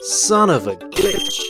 Son of a glitch.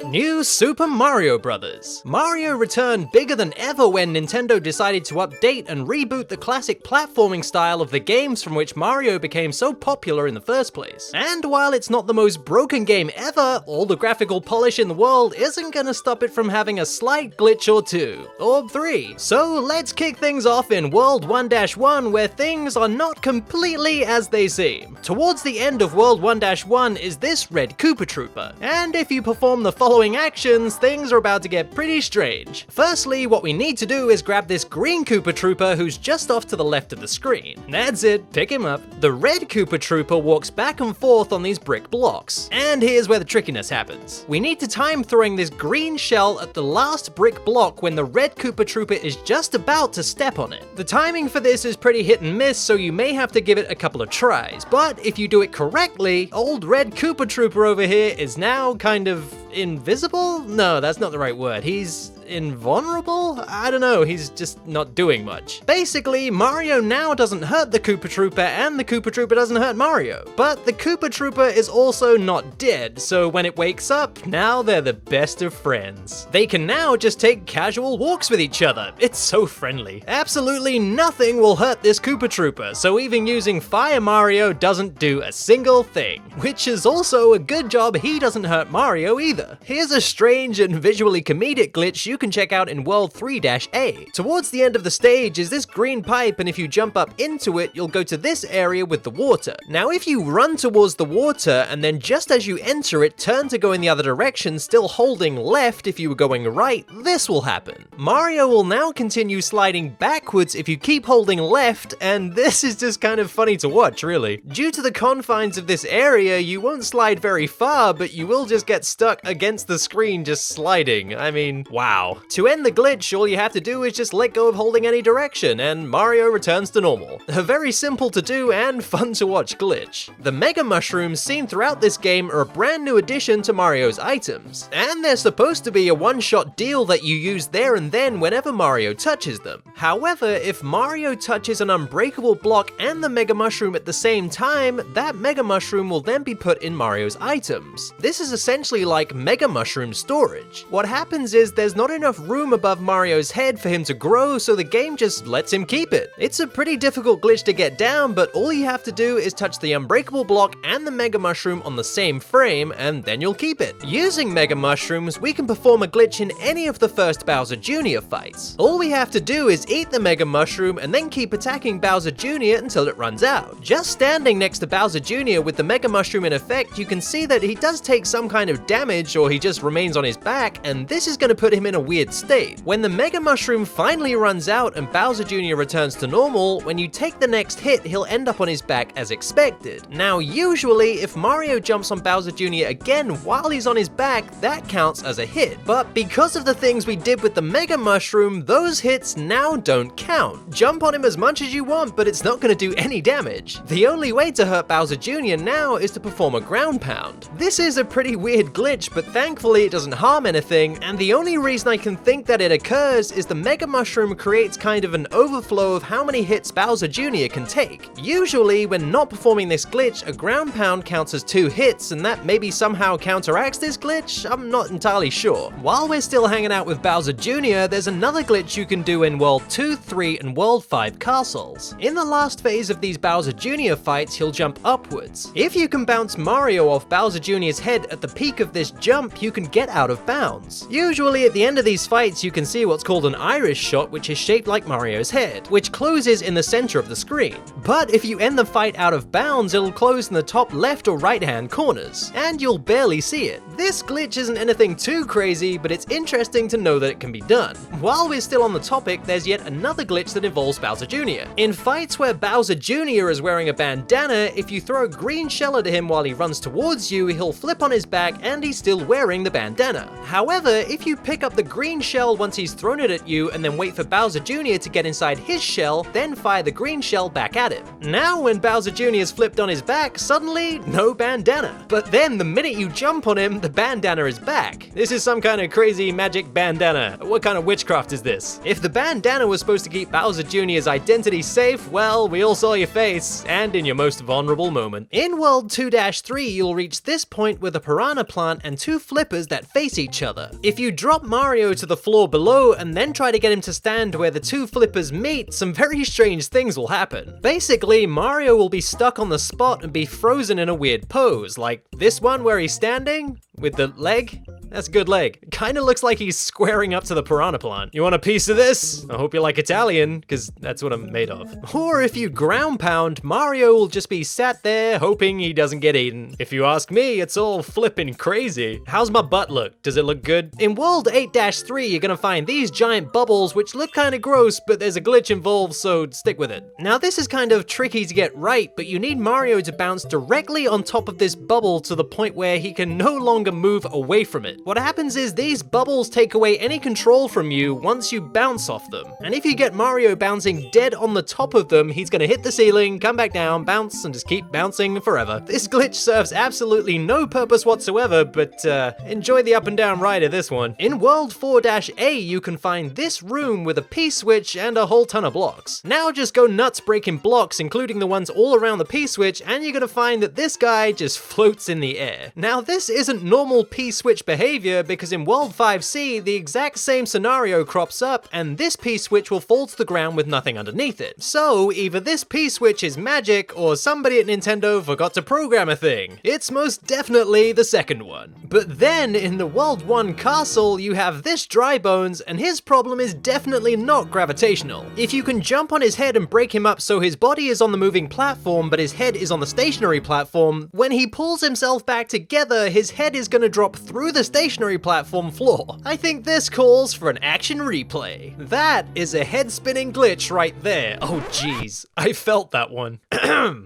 New Super Mario Bros. Mario returned bigger than ever when Nintendo decided to update and reboot the classic platforming style of the games from which Mario became so popular in the first place. And while it's not the most broken game ever, all the graphical polish in the world isn't gonna stop it from having a slight glitch or two, or three. So let's kick things off in World 1-1 where things are not completely as they seem. Towards the end of World 1-1 is this red Koopa Trooper, and if you perform the following actions, things are about to get pretty strange. Firstly, what we need to do is grab this green Koopa Trooper who's just off to the left of the screen. That's it, pick him up. The red Koopa Trooper walks back and forth on these brick blocks. And here's where the trickiness happens. We need to time throwing this green shell at the last brick block when the red Koopa Trooper is just about to step on it. The timing for this is pretty hit and miss, so you may have to give it a couple of tries, but if you do it correctly, old red Koopa Trooper over here is now kind of invisible? No, that's not the right word. He's invulnerable? I don't know, he's just not doing much. Basically, Mario now doesn't hurt the Koopa Trooper and the Koopa Trooper doesn't hurt Mario. But the Koopa Trooper is also not dead, so when it wakes up, now they're the best of friends. They can now just take casual walks with each other. It's so friendly. Absolutely nothing will hurt this Koopa Trooper, so even using Fire Mario doesn't do a single thing. Which is also a good job he doesn't hurt Mario either. Here's a strange and visually comedic glitch you can check out in World 3-A. Towards the end of the stage is this green pipe, and if you jump up into it, you'll go to this area with the water. Now if you run towards the water, and then just as you enter it, turn to go in the other direction, still holding left if you were going right, this will happen. Mario will now continue sliding backwards if you keep holding left, and this is just kind of funny to watch, really. Due to the confines of this area, you won't slide very far, but you will just get stuck against the screen just sliding. I mean, wow. To end the glitch, all you have to do is just let go of holding any direction, and Mario returns to normal. A very simple to do and fun to watch glitch. The Mega Mushrooms seen throughout this game are a brand new addition to Mario's items, and they're supposed to be a one-shot deal that you use there and then whenever Mario touches them. However, if Mario touches an unbreakable block and the Mega Mushroom at the same time, that Mega Mushroom will then be put in Mario's items. This is essentially like Mega Mushroom storage. What happens is there's not enough room above Mario's head for him to grow, so the game just lets him keep it. It's a pretty difficult glitch to get down, but all you have to do is touch the unbreakable block and the Mega Mushroom on the same frame, and then you'll keep it. Using Mega Mushrooms, we can perform a glitch in any of the first Bowser Jr. fights. All we have to do is eat the Mega Mushroom and then keep attacking Bowser Jr. until it runs out. Just standing next to Bowser Jr. with the Mega Mushroom in effect, you can see that he does take some kind of damage, or he just remains on his back, and this is going to put him in a weird state. When the Mega Mushroom finally runs out and Bowser Jr. returns to normal, when you take the next hit, he'll end up on his back as expected. Now, usually, if Mario jumps on Bowser Jr. again while he's on his back, that counts as a hit. But because of the things we did with the Mega Mushroom, those hits now don't count. Jump on him as much as you want, but it's not going to do any damage. The only way to hurt Bowser Jr. now is to perform a ground pound. This is a pretty weird glitch, but thankfully it doesn't harm anything, and the only reason I can think that it occurs is the Mega Mushroom creates kind of an overflow of how many hits Bowser Jr. can take. Usually, when not performing this glitch, a ground pound counts as 2 hits, and that maybe somehow counteracts this glitch? I'm not entirely sure. While we're still hanging out with Bowser Jr., there's another glitch you can do in World 2, 3, and World 5 castles. In the last phase of these Bowser Jr. fights, he'll jump upwards. If you can bounce Mario off Bowser Jr.'s head at the peak of this jump, you can get out of bounds. Usually at the end of these fights, you can see what's called an iris shot, which is shaped like Mario's head, which closes in the center of the screen. But if you end the fight out of bounds, it'll close in the top left or right hand corners, and you'll barely see it. This glitch isn't anything too crazy, but it's interesting to know that it can be done. While we're still on the topic, there's yet another glitch that involves Bowser Jr. In fights where Bowser Jr. is wearing a bandana, if you throw a green shell at him while he runs towards you, he'll flip on his back and he's still wearing the bandana. However, if you pick up the green shell once he's thrown it at you, and then wait for Bowser Jr. to get inside his shell, then fire the green shell back at him. Now when Bowser Jr. is flipped on his back, suddenly no bandana. But then the minute you jump on him, the bandana is back. This is some kind of crazy magic bandana. What kind of witchcraft is this? If the bandana was supposed to keep Bowser Jr.'s identity safe, well, we all saw your face, and in your most vulnerable moment. In World 2-3, you'll reach this point with a piranha plant and two flippers that face each other. If you drop Mario to the floor below and then try to get him to stand where the two flippers meet, some very strange things will happen. Basically, Mario will be stuck on the spot and be frozen in a weird pose, like this one where he's standing with the leg. That's a good leg. Kinda looks like he's squaring up to the piranha plant. You want a piece of this? I hope you like Italian, because that's what I'm made of. Or if you ground pound, Mario will just be sat there hoping he doesn't get eaten. If you ask me, it's all flippin' crazy. How's my butt look? Does it look good? In World 8-3, you're gonna find these giant bubbles which look kinda gross, but there's a glitch involved, so stick with it. Now this is kind of tricky to get right, but you need Mario to bounce directly on top of this bubble to the point where he can no longer move away from it. What happens is these bubbles take away any control from you once you bounce off them. And if you get Mario bouncing dead on the top of them, he's gonna hit the ceiling, come back down, bounce, and just keep bouncing forever. This glitch serves absolutely no purpose whatsoever, but enjoy the up and down ride of this one. In World 4-A, you can find this room with a P-switch and a whole ton of blocks. Now just go nuts breaking blocks, including the ones all around the P-switch, and you're gonna find that this guy just floats in the air. Now this isn't normal P-switch behavior, because in World 5C, the exact same scenario crops up, and this P-switch will fall to the ground with nothing underneath it. So either this P-switch is magic, or somebody at Nintendo forgot to program a thing. It's most definitely the second one. But then, in the World 1 castle, you have this dry bones, and his problem is definitely not gravitational. If you can jump on his head and break him up so his body is on the moving platform, but his head is on the stationary platform, when he pulls himself back together, his head is gonna drop through the stationary platform floor. I think this calls for an action replay. That is a head-spinning glitch right there. Oh jeez, I felt that one.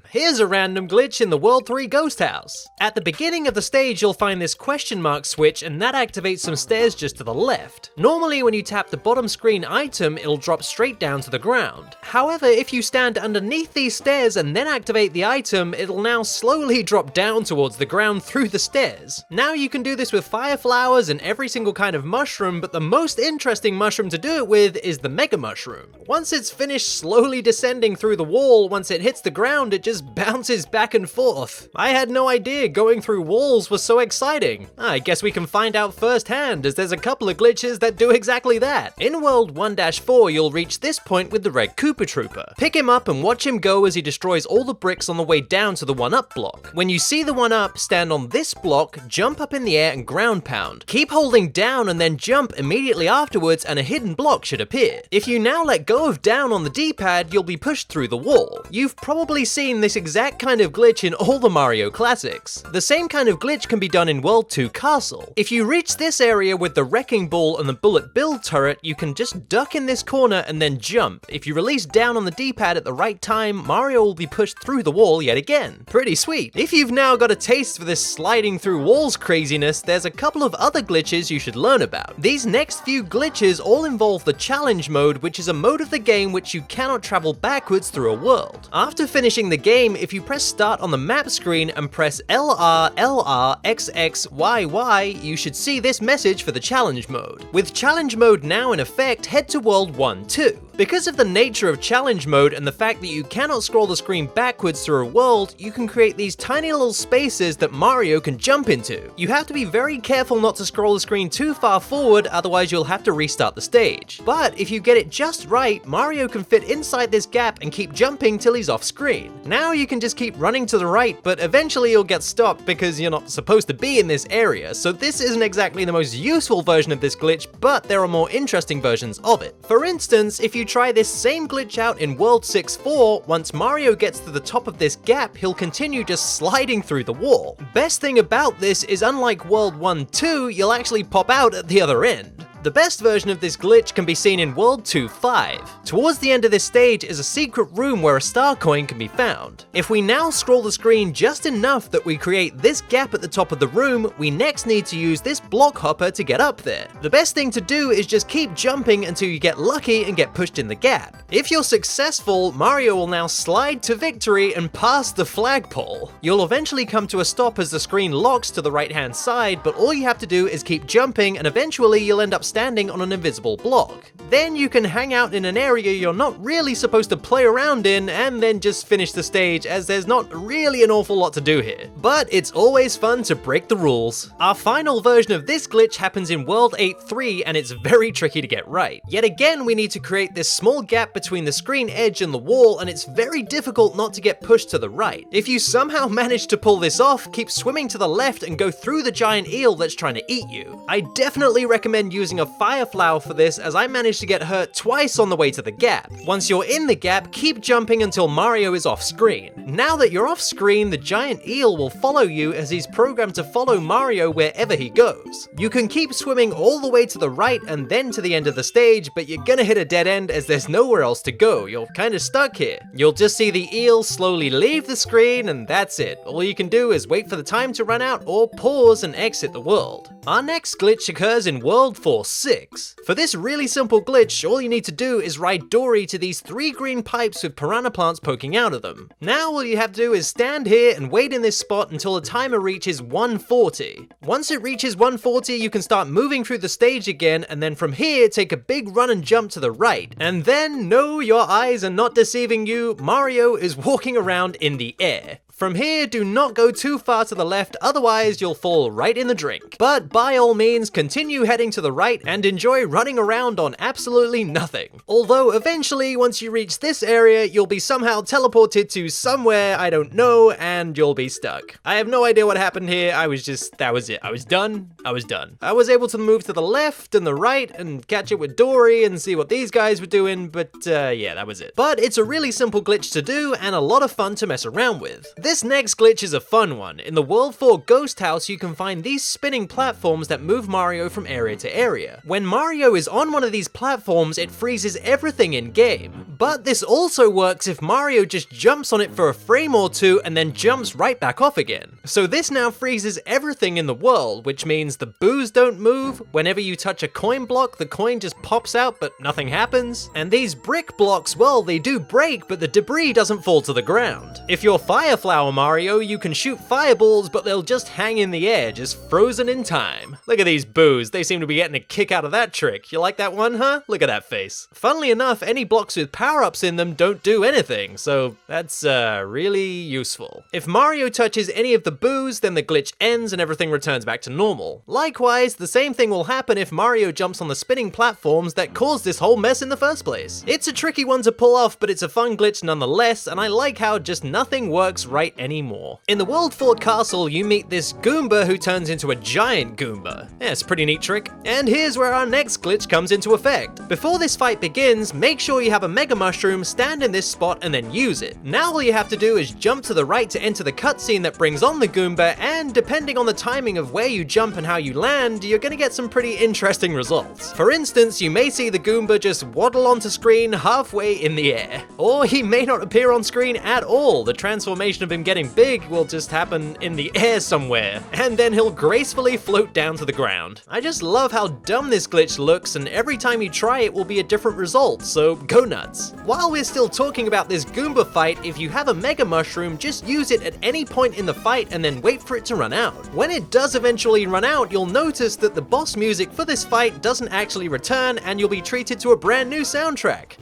Here's a random glitch in the World 3 Ghost House. At the beginning of the stage, you'll find this question mark switch, and that activates some stairs just to the left. Normally, when you tap the bottom screen item, it'll drop straight down to the ground. However, if you stand underneath these stairs and then activate the item, it'll now slowly drop down towards the ground through the stairs. Now you can do this with fire flowers and every single kind of mushroom, but the most interesting mushroom to do it with is the Mega Mushroom. Once it's finished slowly descending through the wall, once it hits the ground, it just bounces back and forth. I had no idea going through walls was so exciting. I guess we can find out firsthand, as there's a couple of glitches that do exactly that. In World 1-4, you'll reach this point with the red Koopa Trooper. Pick him up and watch him go as he destroys all the bricks on the way down to the 1-up block. When you see the 1-up, stand on this block, jump up in the air and ground pound. Keep holding down and then jump immediately afterwards, and a hidden block should appear. If you now let go of down on the D-pad, you'll be pushed through the wall. You've probably seen this exact kind of glitch in all the Mario classics. The same kind of glitch can be done in World 2 Castle. If you reach this area with the Wrecking Ball and the Bullet Bill turret, you can just duck in this corner and then jump. If you release down on the D-pad at the right time, Mario will be pushed through the wall yet again. Pretty sweet. If you've now got a taste for this sliding through walls craziness, there's a couple of other glitches you should learn about. These next few glitches all involve the challenge mode, which is a mode of the game which you cannot travel backwards through a world. After finishing the game, if you press start on the map screen and press LR, LR, XX, YY, you should see this message for the challenge mode. With challenge mode now in effect, head to World 1-2. Because of the nature of challenge mode and the fact that you cannot scroll the screen backwards through a world, you can create these tiny little spaces that Mario can jump into. You have to be very careful not to scroll the screen too far forward, otherwise you'll have to restart the stage. But if you get it just right, Mario can fit inside this gap and keep jumping till he's off screen. Now you can just keep running to the right, but eventually you'll get stopped because you're not supposed to be in this area, so this isn't exactly the most useful version of this glitch, but there are more interesting versions of it. For instance, if you try this same glitch out in World 6-4, once Mario gets to the top of this gap, he'll continue just sliding through the wall. Best thing about this is, unlike World 1-2, you'll actually pop out at the other end. The best version of this glitch can be seen in World 2-5. Towards the end of this stage is a secret room where a star coin can be found. If we now scroll the screen just enough that we create this gap at the top of the room, we next need to use this block hopper to get up there. The best thing to do is just keep jumping until you get lucky and get pushed in the gap. If you're successful, Mario will now slide to victory and pass the flagpole. You'll eventually come to a stop as the screen locks to the right hand side, but all you have to do is keep jumping and eventually you'll end up standing on an invisible block. Then you can hang out in an area you're not really supposed to play around in and then just finish the stage, as there's not really an awful lot to do here. But it's always fun to break the rules. Our final version of this glitch happens in World 8-3 and it's very tricky to get right. Yet again, we need to create this small gap between the screen edge and the wall, and it's very difficult not to get pushed to the right. If you somehow manage to pull this off, keep swimming to the left and go through the giant eel that's trying to eat you. I definitely recommend using a fire flower for this, as I managed to get hurt twice on the way to the gap. Once you're in the gap, keep jumping until Mario is off screen. Now that you're off screen, the giant eel will follow you, as he's programmed to follow Mario wherever he goes. You can keep swimming all the way to the right and then to the end of the stage, but you're gonna hit a dead end as there's nowhere else to go. You're kinda stuck here. You'll just see the eel slowly leave the screen and that's it. All you can do is wait for the time to run out or pause and exit the world. Our next glitch occurs in World 4-6. For this really simple glitch, all you need to do is ride Dory to these 3 green pipes with piranha plants poking out of them. Now all you have to do is stand here and wait in this spot until the timer reaches 140. Once it reaches 140, you can start moving through the stage again, and then from here take a big run and jump to the right. And then, no, your eyes are not deceiving you, Mario is walking around in the air. From here, do not go too far to the left, otherwise you'll fall right in the drink. But by all means, continue heading to the right and enjoy running around on absolutely nothing. Although eventually, once you reach this area, you'll be somehow teleported to somewhere I don't know, and you'll be stuck. I have no idea what happened here, that was it. I was done. I was able to move to the left and the right and catch it with Dory and see what these guys were doing, but yeah, that was it. But it's a really simple glitch to do and a lot of fun to mess around with. This next glitch is a fun one. In the World 4 Ghost House, you can find these spinning platforms that move Mario from area to area. When Mario is on one of these platforms, it freezes everything in game. But this also works if Mario just jumps on it for a frame or two and then jumps right back off again. So this now freezes everything in the world, which means the boos don't move. Whenever you touch a coin block, the coin just pops out but nothing happens. And these brick blocks, well, they do break, but the debris doesn't fall to the ground. If you're Fireflower Mario, you can shoot fireballs, but they'll just hang in the air, just frozen in time. Look at these boos, they seem to be getting a kick out of that trick. You like that one, huh? Look at that face. Funnily enough, any blocks with power-ups in them don't do anything, so that's really useful. If Mario touches any of the boos, then the glitch ends and everything returns back to normal. Likewise, the same thing will happen if Mario jumps on the spinning platforms that caused this whole mess in the first place. It's a tricky one to pull off, but it's a fun glitch nonetheless, and I like how just nothing works right anymore. In the World 4 Castle, you meet this Goomba who turns into a giant Goomba. Yeah, it's a pretty neat trick. And here's where our next glitch comes into effect. Before this fight begins, make sure you have a Mega Mushroom, stand in this spot, and then use it. Now all you have to do is jump to the right to enter the cutscene that brings on the Goomba, and depending on the timing of where you jump and how you land, you're gonna get some pretty interesting results. For instance, you may see the Goomba just waddle onto screen halfway in the air. Or he may not appear on screen at all. The transformation of him getting big will just happen in the air somewhere, and then he'll gracefully float down to the ground. I just love how dumb this glitch looks, and every time you try it will be a different result, so go nuts. While we're still talking about this Goomba fight, if you have a Mega Mushroom, just use it at any point in the fight and then wait for it to run out. When it does eventually run out, you'll notice that the boss music for this fight doesn't actually return, and you'll be treated to a brand new soundtrack.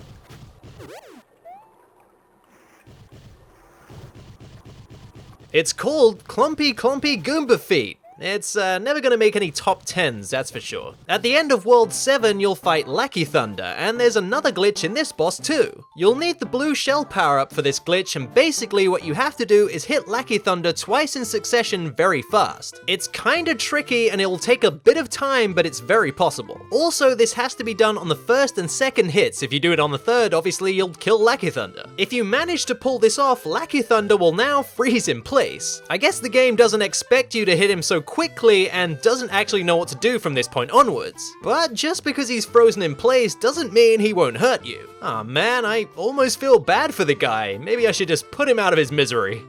It's called Clumpy Clumpy Goomba Feet. It's never gonna make any top 10s, that's for sure. At the end of World 7, you'll fight Lakithunder, and there's another glitch in this boss too. You'll need the blue shell power-up for this glitch, and basically what you have to do is hit Lakithunder twice in succession very fast. It's kinda tricky, and it'll take a bit of time, but it's very possible. Also, this has to be done on the first and second hits. If you do it on the third, obviously you'll kill Lakithunder. If you manage to pull this off, Lakithunder will now freeze in place. I guess the game doesn't expect you to hit him so quickly and doesn't actually know what to do from this point onwards. But just because he's frozen in place doesn't mean he won't hurt you. Aw man, I almost feel bad for the guy. Maybe I should just put him out of his misery.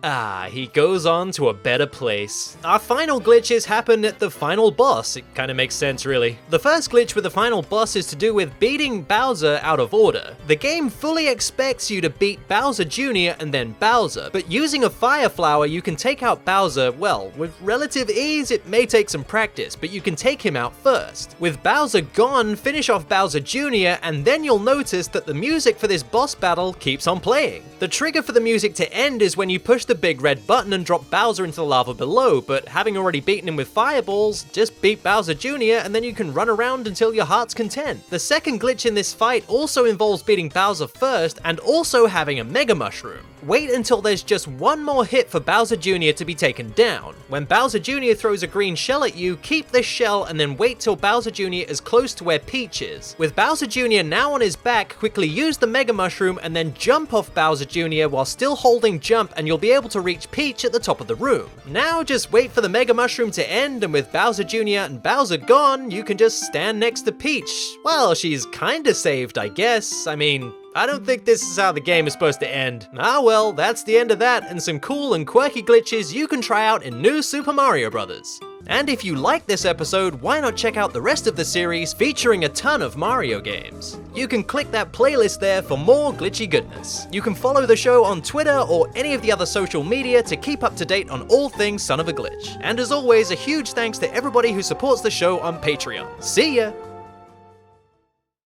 He goes on to a better place. Our final glitches happen at the final boss. It kinda makes sense really. The first glitch with the final boss is to do with beating Bowser out of order. The game fully expects you to beat Bowser Jr. and then Bowser, but using a Fire Flower you can take out Bowser, well, with relative ease. It may take some practice, but you can take him out first. With Bowser gone, finish off Bowser Jr. and then you'll notice that the music for this boss battle keeps on playing. The trigger for the music to end is when you push the big red button and drop Bowser into the lava below, but having already beaten him with fireballs, just beat Bowser Jr. and then you can run around until your heart's content. The second glitch in this fight also involves beating Bowser first and also having a Mega Mushroom. Wait until there's just one more hit for Bowser Jr. to be taken down. When Bowser Jr. throws a green shell at you, keep this shell and then wait till Bowser Jr. is close to where Peach is. With Bowser Jr. now on his back, quickly use the Mega Mushroom and then jump off Bowser Jr. while still holding jump and you'll be able to reach Peach at the top of the room. Now just wait for the Mega Mushroom to end, and with Bowser Jr. and Bowser gone, you can just stand next to Peach. Well, she's kinda saved, I guess. I mean, I don't think this is how the game is supposed to end. Ah well, that's the end of that, and some cool and quirky glitches you can try out in New Super Mario Bros. And if you like this episode, why not check out the rest of the series featuring a ton of Mario games? You can click that playlist there for more glitchy goodness. You can follow the show on Twitter or any of the other social media to keep up to date on all things Son of a Glitch. And as always, a huge thanks to everybody who supports the show on Patreon. See ya!